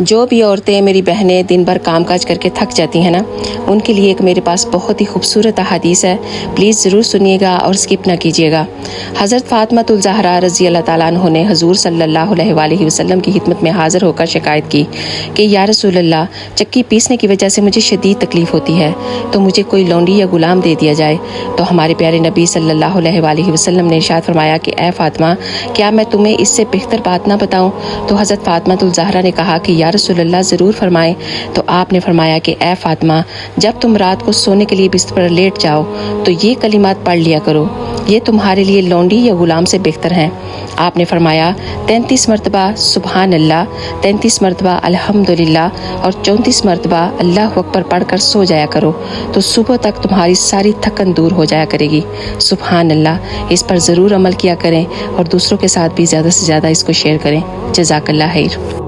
جو بھی عورتیں میری بہنیں دن بھر کام کاج کر کے تھک جاتی ہیں نا، ان کے لیے ایک میرے پاس بہت ہی خوبصورت احادیث ہے، پلیز ضرور سنیے گا اور اسکپ نہ کیجیے گا۔ حضرت فاطمہ الزہرا رضی اللہ تعالیٰ عنہ نے حضور صلی اللہ علیہ وآلہ وسلم کی خدمت میں حاضر ہو کر شکایت کی کہ یا رسول اللہ، چکی پیسنے کی وجہ سے مجھے شدید تکلیف ہوتی ہے، تو مجھے کوئی لونڈی یا غلام دے دیا جائے۔ تو ہمارے پیارے نبی صلی اللہ علیہ وآلہ وسلم نے ارشاد فرمایا کہ اے فاطمہ، کیا میں تمہیں اس سے بہتر بات نہ بتاؤں؟ تو حضرت فاطمہ الزہرا نے کہا کہ یا رسول اللہ ضرور فرمائیں۔ تو آپ نے فرمایا کہ اے فاطمہ، جب تم رات کو سونے کے لیے بستر پر لیٹ جاؤ تو یہ کلمات پڑھ لیا کرو، یہ تمہارے لیے لونڈی یا غلام سے بہتر ہیں۔ آپ نے فرمایا 33 مرتبہ سبحان اللہ، 33 مرتبہ الحمدللہ اور 34 مرتبہ اللہ اکبر پڑھ کر سو جایا کرو، تو صبح تک تمہاری ساری تھکن دور ہو جایا کرے گی۔ سبحان اللہ، اس پر ضرور عمل کیا کریں اور دوسروں کے ساتھ بھی زیادہ سے زیادہ اس کو شیئر کریں۔ جزاک اللہ خیر۔